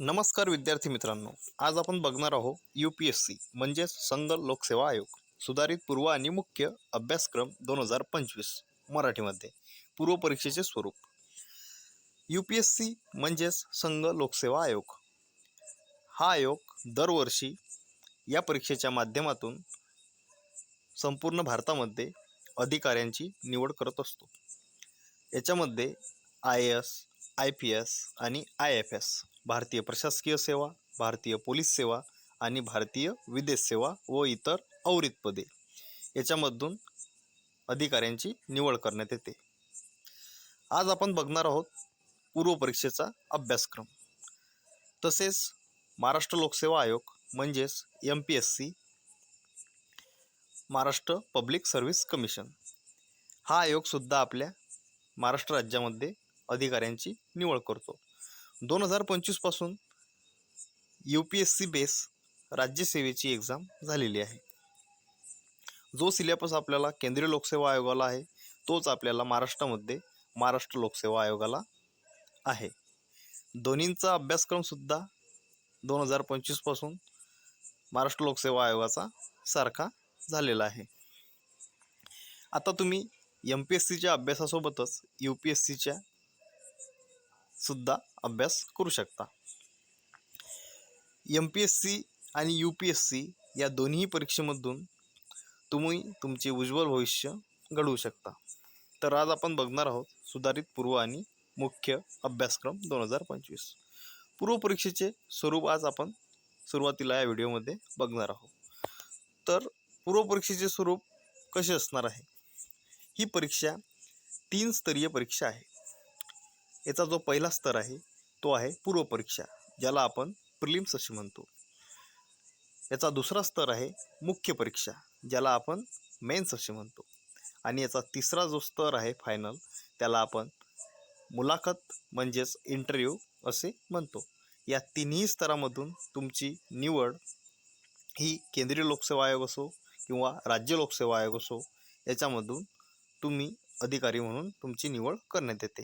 नमस्कार विद्यार्थी मित्रांनो, आज आपण बघणार आहोत UPSC म्हणजेच संघ लोकसेवा आयोग सुधारित पूर्व आणि मुख्य अभ्यासक्रम 2025 मराठीमध्ये पूर्व परीक्षेचे स्वरूप. UPSC म्हणजेच संघ लोकसेवा आयोग हा आयोग दरवर्षी या परीक्षेच्या माध्यमातून संपूर्ण भारतामध्ये अधिकाऱ्यांची निवड करत असतो. याच्यामध्ये IAS, IPS आणि IFS भारतीय प्रशासकीय सेवा, भारतीय पोलीस सेवा आणि भारतीय विदेश सेवा व इतर अवरित पदे याच्यामधून अधिकाऱ्यांची निवड करण्यात येते. आज आपण बघणार आहोत पूर्व परीक्षेचा अभ्यासक्रम. तसेच महाराष्ट्र लोकसेवा आयोग म्हणजेच MPSC, Maharashtra public service commission हा आयोगसुद्धा आपल्या महाराष्ट्र राज्यामध्ये अधिकाऱ्यांची निवड करतो. 2025 पासून UPSC बेस राज्यसेवेची एक्झाम झालेली आहे. जो सिलेबस आपल्याला केंद्रीय लोकसेवा आयोगाला आहे तोच आपल्याला महाराष्ट्रामध्ये महाराष्ट्र लोकसेवा आयोगाला आहे. दोन्हींचा अभ्यासक्रमसुद्धा 2025 पासून महाराष्ट्र लोकसेवा आयोगाचा सारखा झालेला आहे. आता तुम्ही MPSCच्या अभ्यासासोबतच UPSCच्या सुद्धा अभ्यास करू शकता. MPSC आणि UPSC या दोन्ही परीक्षेमधून तुम्ही तुमचे उज्ज्वल भविष्य घडवू शकता. तर आज आपण बघणार आहोत सुधारित पूर्व आणि मुख्य अभ्यासक्रम 2025. पूर्व परीक्षेचे स्वरूप आज आपण सुरुवातीला या व्हिडिओमध्ये बघणार आहोत. तर पूर्व परीक्षेचे स्वरूप कसे असणार आहे? ही परीक्षा 3 स्तरीय परीक्षा आहे. याचा जो पहिला स्तर आहे तो आहे पूर्व परीक्षा, ज्याला आपण प्रिलिम्स असे म्हणतो. याचा दुसरा स्तर आहे मुख्य परीक्षा, ज्याला आपण मेन्स असे म्हणतो. आणि याचा तिसरा जो स्तर आहे फायनल, त्याला आपण मुलाखत म्हणजेच इंटरव्ह्यू असे म्हणतो. या तिन्ही स्तरामधून तुमची निवड ही केंद्रीय लोकसेवा आयोग असो किंवा राज्य लोकसेवा आयोग असो, याच्यामधून तुम्ही अधिकारी म्हणून तुमची निवड करण्यात येते.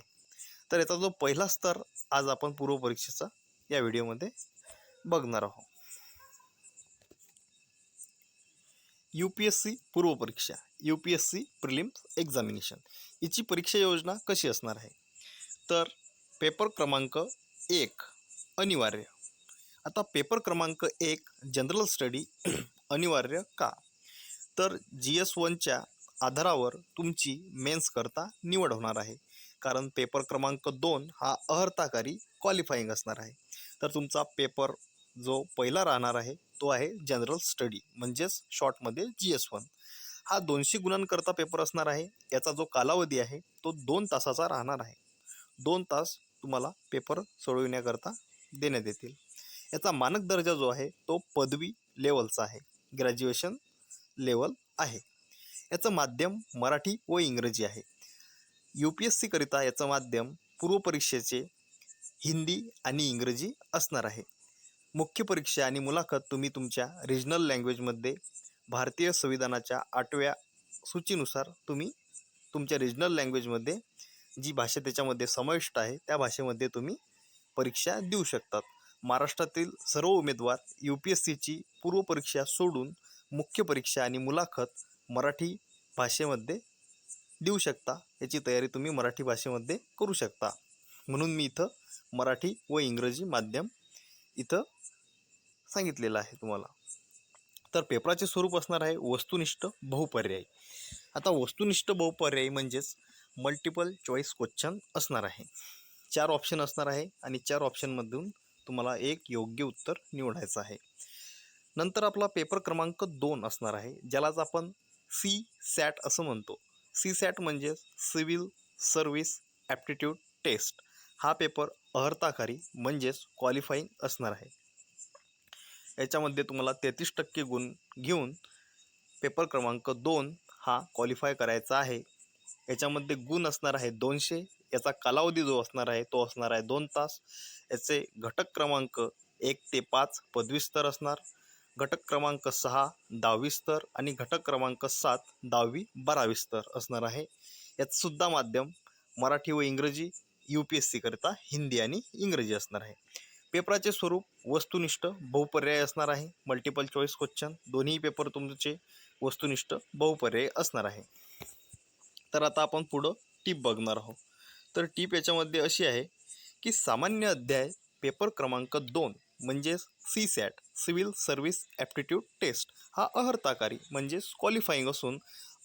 तर याचा जो पहिला स्तर आज आपण पूर्व परीक्षेचा या व्हिडिओमध्ये बघणार आहोत. UPSC पूर्व परीक्षा, UPSC प्रिलिम्स एक्झामिनेशन, याची परीक्षा योजना कशी असणार आहे? तर पेपर क्रमांक 1 अनिवार्य. आता पेपर क्रमांक 1 जनरल स्टडी अनिवार्य का? तर GS1च्या आधारावर तुमची मेन्स करता निवड होणार आहे. कारण पेपर क्रमांक 2 हा अर्हताकारी क्वालिफाईंग असणार आहे. तर तुमचा पेपर जो पहिला राहणार आहे तो आहे जनरल स्टडी म्हणजेच शॉर्टमध्ये GS1. हा 200 गुणांकरता पेपर असणार आहे. याचा जो कालावधी आहे तो 2 तासाचा राहणार आहे. 2 तास तुम्हाला पेपर सोडविण्याकरता देण्यात येतील. याचा मानक दर्जा जो आहे तो पदवी लेवलचा आहे, ग्रॅज्युएशन लेवल आहे. याचं माध्यम मराठी व इंग्रजी आहे. UPSC करिता याचं माध्यम पूर्व परीक्षेचे हिंदी आणि इंग्रजी असणार आहे. मुख्य परीक्षा आणि मुलाखत तुम्ही तुमच्या रिजनल लँग्वेजमध्ये भारतीय संविधानाच्या 8व्या सूचीनुसार तुम्ही तुमच्या रिजनल लँग्वेजमध्ये जी भाषा त्याच्यामध्ये समाविष्ट आहे त्या भाषेमध्ये तुम्ही परीक्षा देऊ शकतात. महाराष्ट्रातील सर्व उमेदवार UPSCची पूर्व परीक्षा सोडून मुख्य परीक्षा आणि मुलाखत मराठी भाषेमध्ये देऊ शकता. याची तयारी तुम्ही मराठी भाषेमध्ये करू शकता. म्हणून मी इथं मराठी व इंग्रजी माध्यम इथं सांगितलेलं आहे तुम्हाला. तर पेपराचे स्वरूप असणार आहे वस्तुनिष्ठ बहुपर्यायी. आता वस्तुनिष्ठ बहुपर्यायी म्हणजेच मल्टिपल चॉईस क्वेश्चन असणार आहे. 4 ऑप्शन असणार आहे आणि 4 ऑप्शनमधून तुम्हाला एक योग्य उत्तर निवडायचं आहे. नंतर आपला पेपर क्रमांक 2 असणार आहे, ज्यालाच आपण CSAT असं म्हणतो. CSAT म्हणजे सिव्हिल सर्व्हिस ॲप्टिट्यूड टेस्ट. हा पेपर अर्हताकारी म्हणजेच क्वालिफाईंग असणार आहे. याच्यामध्ये तुम्हाला 33% गुण घेऊन पेपर क्रमांक 2 हा क्वालिफाय करायचा आहे. याच्यामध्ये गुण असणार आहे 200. याचा कालावधी जो असणार आहे तो असणार आहे 2 तास. याचे घटक क्रमांक 1 ते 5 पदवी स्तर असणार, घटक क्रमांक 6 10वी स्तर आणि घटक क्रमांक 7 10वी 12वी स्तर असणार आहे. याचंसुद्धा माध्यम मराठी व इंग्रजी, UPSC करता हिंदी आणि इंग्रजी असणार आहे. पेपराचे स्वरूप वस्तुनिष्ठ बहुपर्याय असणार आहे. मल्टिपल चॉईस क्वेश्चन दोन्ही पेपर तुमचे वस्तुनिष्ठ बहुपर्याय असणार आहे. तर आता आपण पुढं टीप बघणार आहोत. तर टीप याच्यामध्ये अशी आहे की सामान्य अध्याय पेपर क्रमांक 2 म्हणजेच CSAT civil service aptitude test हा अर्हताकारी म्हणजेच क्वालिफाईंग असून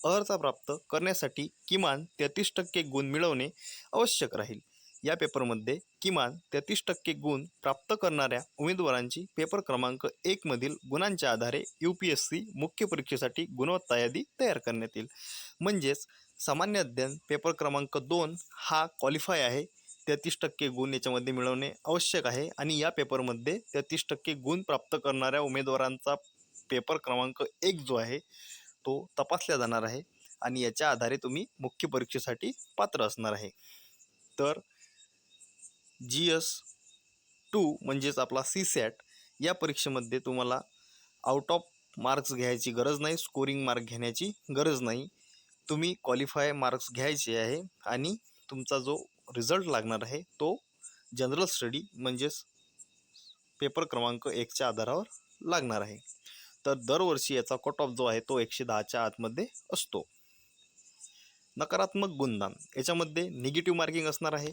अर्हता प्राप्त करण्यासाठी किमान 33% गुण मिळवणे आवश्यक राहील. या पेपरमध्ये किमान 33% गुण प्राप्त करणाऱ्या उमेदवारांची पेपर क्रमांक 1 मधील गुणांच्या आधारे UPSC मुख्य परीक्षेसाठी गुणवत्ता यादी तयार करण्यात येईल. म्हणजेच सामान्य अध्ययन पेपर क्रमांक 2 हा क्वालिफाय आहे. 33% गुण याच्यामध्ये मिळवणे आवश्यक आहे आणि या पेपरमध्ये 33% गुण प्राप्त करणाऱ्या उमेदवारांचा पेपर क्रमांक 1 जो आहे तो तपासला जाणार आहे आणि याच्या आधारे तुम्ही मुख्य परीक्षेसाठी पात्र असणार आहे. तर GS2 म्हणजेच आपला CSAT या परीक्षेमध्ये तुम्हाला आउट ऑफ मार्क्स घ्यायची गरज नाही, स्कोरिंग मार्क घेण्याची गरज नाही. तुम्ही क्वालिफाय मार्क्स घ्यायचे आहे आणि तुमचा जो रिझल्ट लागणार आहे तो जनरल स्टडी म्हणजेच पेपर क्रमांक 1च्या आधारावर लागणार आहे. तर दरवर्षी याचा कट ऑफ जो आहे तो 110च्या आतमध्ये असतो. नकारात्मक गुणदान याच्यामध्ये निगेटिव्ह मार्किंग असणार आहे.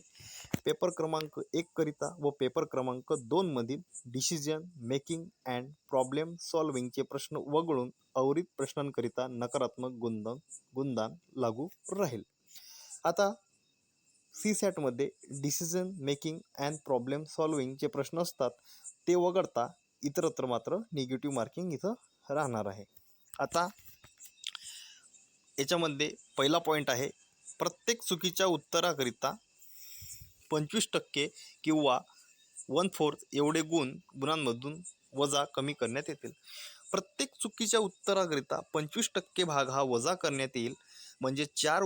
पेपर क्रमांक 1 करिता व पेपर क्रमांक 2 मधील डिसिजन मेकिंग अँड प्रॉब्लेम सॉल्विंगचे प्रश्न वगळून उर्वरित प्रश्नांकरिता नकारात्मक गुणदान लागू राहील. आता CSATमध्ये डिसिजन मेकिंग अँड प्रॉब्लेम सॉल्विंगचे प्रश्न असतात ते वगळता इतरत्र मात्र निगेटिव्ह मार्किंग इथं राहणार आहे. आता याच्यामध्ये पहिला पॉईंट आहे, प्रत्येक चुकीच्या उत्तराकरिता 25% किंवा 1/4 एवढे गुणांमधून वजा कमी करण्यात येतील. प्रत्येक चुकीच्या उत्तराकरिता 25% भाग हा वजा करण्यात येईल. म्हणजे चार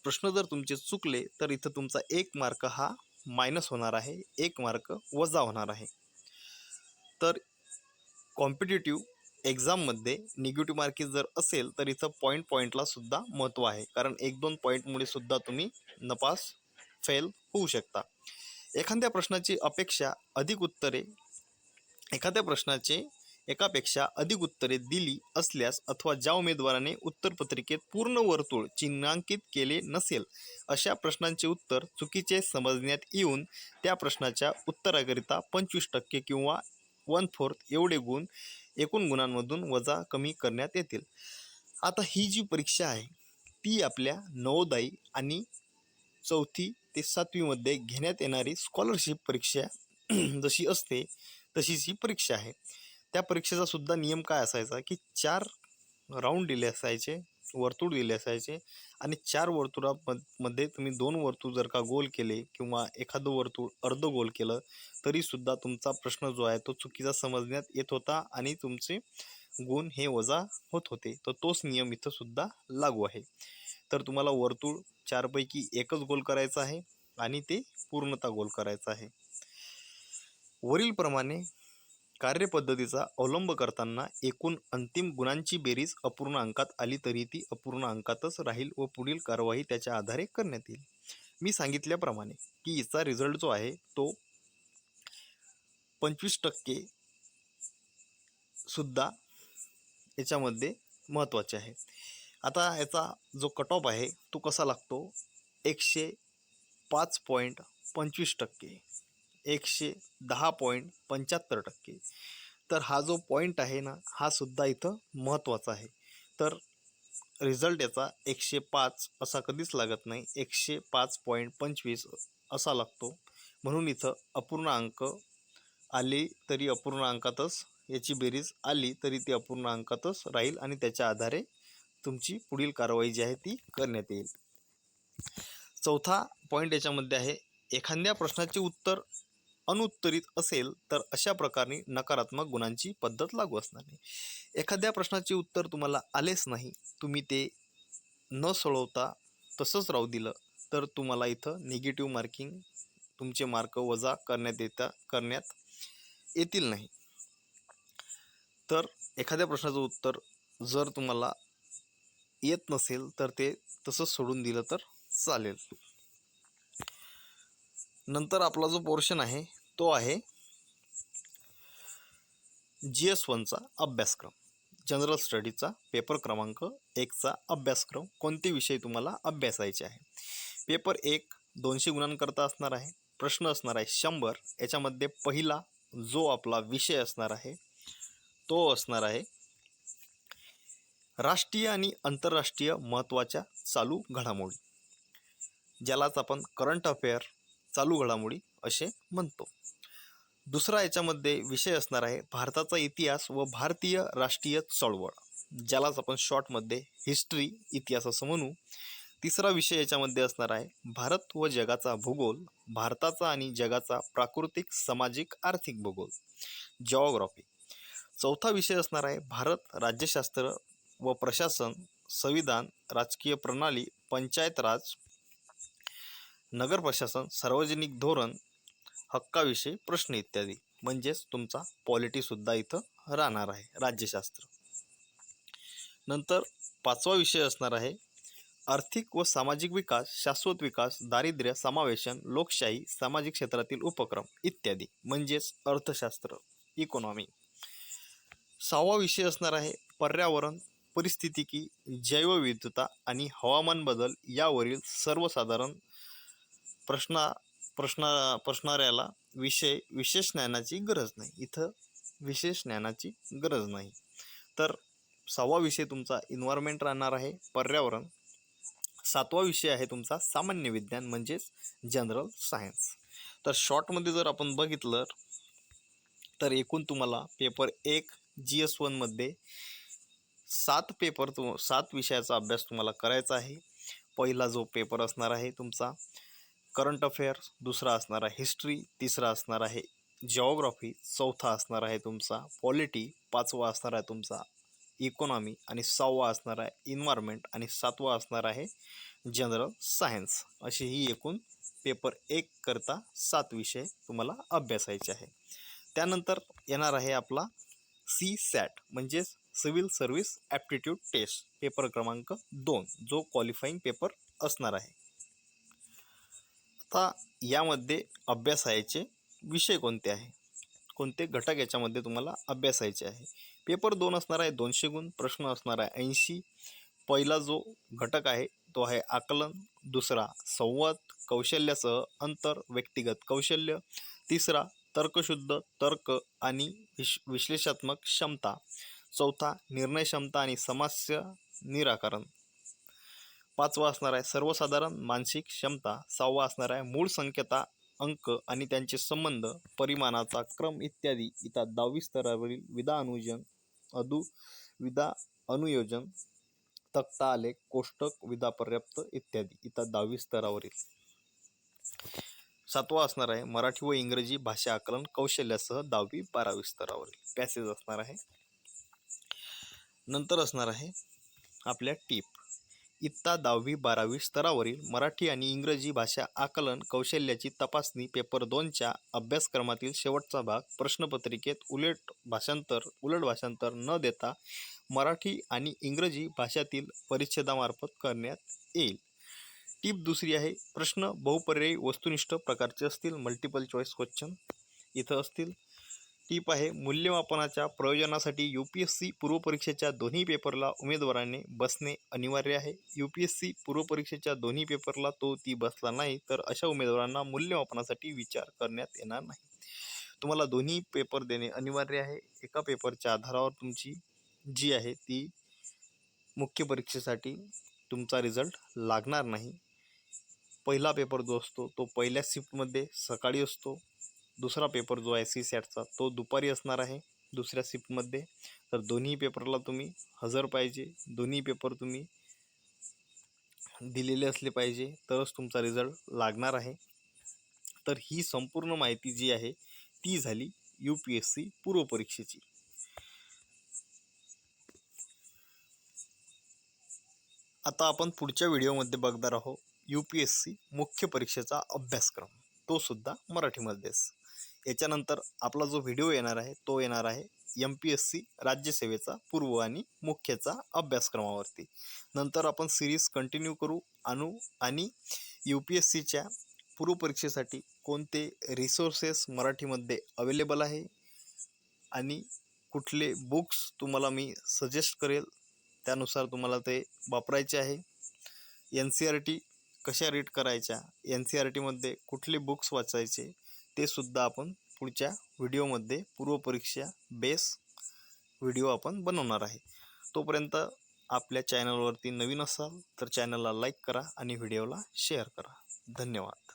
प्रश्न जर तुमचे चुकले तर इथं तुमचा 1 मार्क हा मायनस होणार आहे, 1 मार्क वजा होणार आहे. तर कॉम्पिटिटिव्ह एक्झाममध्ये निगेटिव्ह मार्किंग जर असेल तर इथं पॉईंटला सुद्धा महत्त्व आहे, कारण 1-2 पॉईंटमुळे सुद्धा तुम्ही नपास फेल होऊ शकता. एखाद्या प्रश्नाची एकापेक्षा अधिक उत्तरे दिली असल्यास अथवा ज्या उमेदवाराने उत्तरपत्रिकेत पूर्ण वर्तुळ चिन्हांकित केले नसेल अशा प्रश्नांचे उत्तर चुकीचे समजण्यात येऊन त्या प्रश्नाच्या उत्तराकरिता 25% किंवा 1/4 एवढे गुण एकूण गुणांमधून वजा कमी करण्यात येतील. आता ही जी परीक्षा आहे ती आपल्या नवोदयी आणि 4थी ते 7वीमध्ये घेण्यात येणारी स्कॉलरशिप परीक्षा जशी असते तशीच ही परीक्षा आहे. त्या परीक्षेचा सुद्धा नियम काय असायचा की 4 राऊंड दिले असायचे, वर्तुळ दिले असायचे आणि 4 वर्तुळामध्ये तुम्ही 2 वर्तुळ जर का गोल केले किंवा एखादं वर्तुळ अर्ध गोल केलं तरीसुद्धा तुमचा प्रश्न जो आहे तो चुकीचा समजण्यात येत होता आणि तुमचे गुण हे वजा होत होते. तर तोच नियम इथं सुद्धा लागू आहे. तर तुम्हाला वर्तुळ 4 पैकी एकच गोल करायचं आहे आणि ते पूर्णतः गोल करायचं आहे. वरीलप्रमाणे कार्यपद्धतीचा अवलंब करताना एकूण अंतिम गुणांची बेरीज अपूर्ण अंकात आली तरी ती अपूर्ण अंकातच राहील व पुढील कारवाई त्याच्या आधारे करण्यात येईल. मी सांगितल्याप्रमाणे की याचा रिझल्ट जो आहे तो 25% सुद्धा याच्यामध्ये महत्त्वाचे आहे. आता याचा जो कट ऑफ आहे तो कसा लागतो, 105.25%, 110.75%. तर हा जो पॉईंट आहे ना हा सुद्धा इथं महत्त्वाचा आहे. तर रिझल्ट याचा 105 असा कधीच लागत नाही, 105.25 असा लागतो. म्हणून इथं अपूर्ण अंक आले तरी अपूर्ण अंकातच याची बेरीज आली तरी ती अपूर्ण अंकातच राहील आणि त्याच्या आधारे तुमची पुढील कारवाई जी आहे ती करण्यात येईल. चौथा पॉईंट याच्यामध्ये आहे, एखाद्या प्रश्नाचे उत्तर अनुत्तरित असेल तर अशा प्रकारे नकारात्मक गुणांची पद्धत लागू असणार नाही. एखाद्या प्रश्नाचे उत्तर तुम्हाला आलेच नाही, तुम्ही ते न सोडवता तसंच राहू दिलं तर तुम्हाला इथं निगेटिव्ह मार्किंग तुमचे मार्क वजा करण्यात येतील नाही. तर एखाद्या प्रश्नाचं उत्तर जर तुम्हाला येत नसेल तर ते तसंच सोडून दिलं तर चालेल. नंतर आपला जो पोर्शन आहे तो आहे GS1चा अभ्यासक्रम, जनरल स्टडीचा पेपर क्रमांक 1चा अभ्यासक्रम, कोणते विषय तुम्हाला अभ्यासायचे आहे. पेपर 1 200 गुणांकरता असणार आहे. प्रश्न असणार आहे 100. याच्यामध्ये पहिला जो आपला विषय असणार आहे तो असणार आहे राष्ट्रीय आणि आंतरराष्ट्रीय महत्त्वाच्या चालू घडामोडी, ज्यालाच आपण करंट अफेअर, चालू घडामोडी असे म्हणतो. दुसरा याच्यामध्ये विषय असणार आहे भारताचा इतिहास व भारतीय राष्ट्रीय चळवळ, ज्यालाच आपण शॉर्टमध्ये हिस्ट्री, इतिहास असं म्हणू. तिसरा विषय याच्यामध्ये असणार आहे भारत व जगाचा भूगोल, भारताचा आणि जगाचा प्राकृतिक, सामाजिक, आर्थिक भूगोल, जिओग्राफी. चौथा विषय असणार आहे भारत, राज्यशास्त्र व प्रशासन, संविधान, राजकीय प्रणाली, पंचायत राज, नगर प्रशासन, सार्वजनिक धोरण, हक्काविषयी प्रश्न इत्यादी. म्हणजेच तुमचा पॉलिटीसुद्धा इथं राहणार आहे, राज्यशास्त्र. नंतर पाचवा विषय असणार आहे आर्थिक व सामाजिक विकास, शाश्वत विकास, दारिद्र्य समावेशन, लोकशाही, सामाजिक क्षेत्रातील उपक्रम इत्यादी. म्हणजेच अर्थशास्त्र, इकॉनॉमी. सहावा विषय असणार आहे पर्यावरण, परिस्थितिकी, जैवविविधता आणि हवामान बदल यावरील सर्वसाधारण प्रश्नाऱ्याला विशेष ज्ञानाची गरज नाही. इथं विशेष ज्ञानाची गरज नाही. तर सहावा विषय तुमचा इन्व्हायरमेंट राहणार आहे, पर्यावरण. सातवा विषय आहे तुमचा सामान्य विज्ञान म्हणजेच जनरल सायन्स. तर शॉर्टमध्ये जर आपण बघितलं तर एकूण तुम्हाला पेपर 1 GS1 मध्ये 7 विषयाचा अभ्यास तुम्हाला करायचा आहे. पहिला जो पेपर असणार आहे तुमचा करंट अफेअर्स, दुसरा असणार आहे हिस्ट्री, तिसरा असणार आहे जिओग्राफी, चौथा असणार आहे तुमचा पॉलिटी, पाचवा असणार आहे तुमचा इकॉनॉमी आणि सहावा असणार आहे इन्व्हायरमेंट आणि सातवा असणार आहे जनरल सायन्स. अशी ही एकूण पेपर 1 करता 7 विषय तुम्हाला अभ्यासायचे आहे. त्यानंतर येणार आहे आपला CSAT म्हणजेच civil service aptitude test, paper क्रमांक 2, जो क्वालिफाईंग पेपर असणार आहे. आता यामध्ये अभ्यासायचे विषय कोणते आहे, कोणते घटक याच्यामध्ये तुम्हाला अभ्यासायचे आहे. पेपर 2 असणार आहे 200 गुण, प्रश्न असणार आहे 80. पहिला जो घटक आहे तो आहे आकलन, दुसरा संवाद कौशल्यासह अंतर व्यक्तिगत कौशल्य, तिसरा तर्कशुद्ध तर्क आणि विश्लेषणात्मक क्षमता, चौथा निर्णय क्षमता आणि समस्या निराकरण, पाचवा असणार आहे सर्वसाधारण मानसिक क्षमता, सहावा असणार आहे मूळ संख्यता, अंक आणि त्यांचे संबंध, परिमाणाचा क्रम इत्यादी. इथं 10वी स्तरावरील विधा अनुयोजन, तक्ता आलेख, कोष्टक, विधा पर्याप्त इत्यादी. इथं 10वी स्तरावरील. सातवा असणार आहे मराठी व इंग्रजी भाषा आकलन कौशल्यासह 10वी 12वी स्तरावरील पॅसेज असणार आहे. नंतर असणार आहे आपल्या टीप. इत्ता 10वी 12वी स्तरावरील मराठी आणि इंग्रजी भाषा आकलन कौशल्याची तपासणी, पेपर 2च्या अभ्यासक्रमातील शेवटचा भाग, प्रश्नपत्रिकेत उलट भाषांतर न देता मराठी आणि इंग्रजी भाषातील परिच्छेदामार्फत करण्यात येईल. टीप दुसरी आहे प्रश्न बहुपर्यायी वस्तुनिष्ठ प्रकारचे असतील, मल्टिपल चॉईस क्वेश्चन इथं असतील. टीप आहे मूल्यमापनाच्या प्रयोजनासाठी UPSC पूर्वपरीक्षेच्या दोन्ही पेपरला उमेदवाराने बसणे अनिवार्य आहे. UPSC पूर्वपरीक्षेच्या दोन्ही पेपरला ती बसला नाही तर अशा उमेदवारांना मूल्यमापनासाठी विचार करण्यात येणार नाही. तुम्हाला दोन्ही पेपर देणे अनिवार्य आहे. एका पेपरच्या आधारावर तुमची जी आहे ती मुख्य परीक्षेसाठी तुमचा रिझल्ट लागणार नाही. पहिला पेपर जो असतो तो पहिल्या शिफ्टमध्ये सकाळी असतो. दुसरा पेपर जो आहे CSATचा तो दुपारी असणार आहे दुसऱ्या शिफ्टमध्ये. तर दोन्ही पेपरला तुम्ही हजर पाहिजे, दोन्ही पेपर तुम्ही दिलेले असले पाहिजे तरच तुमचा रिझल्ट लागणार आहे. तर ही संपूर्ण माहिती जी आहे ती झाली UPSC पूर्वपरीक्षेची. आता आपण पुढच्या व्हिडिओमध्ये बघणार आहोत UPSC मुख्य परीक्षेचा अभ्यासक्रम, तो सुद्धा मराठीमध्येच. याच्यानंतर आपला जो व्हिडिओ येणार आहे तो येणार आहे MPSC राज्यसेवेचा पूर्व आणि मुख्यचा अभ्यासक्रमावरती. नंतर आपण सिरीज कंटिन्यू करू आणि UPSCच्या पूर्वपरीक्षेसाठी कोणते रिसोर्सेस मराठीमध्ये अवेलेबल आहे आणि कुठले बुक्स तुम्हाला मी सजेस्ट करेल त्यानुसार तुम्हाला ते वापरायचे आहे. NCERT कशा रीड करायच्या, NCERTमध्ये कुठले बुक्स वाचायचे ते सुद्धा आपण पुढच्या व्हिडिओमध्ये पूर्वपरीक्षा बेस व्हिडिओ आपण बनवणार आहे. तोपर्यंत आपल्या चॅनलवरती नवीन असाल तर चॅनलला लाईक करा आणि व्हिडिओला शेअर करा. धन्यवाद.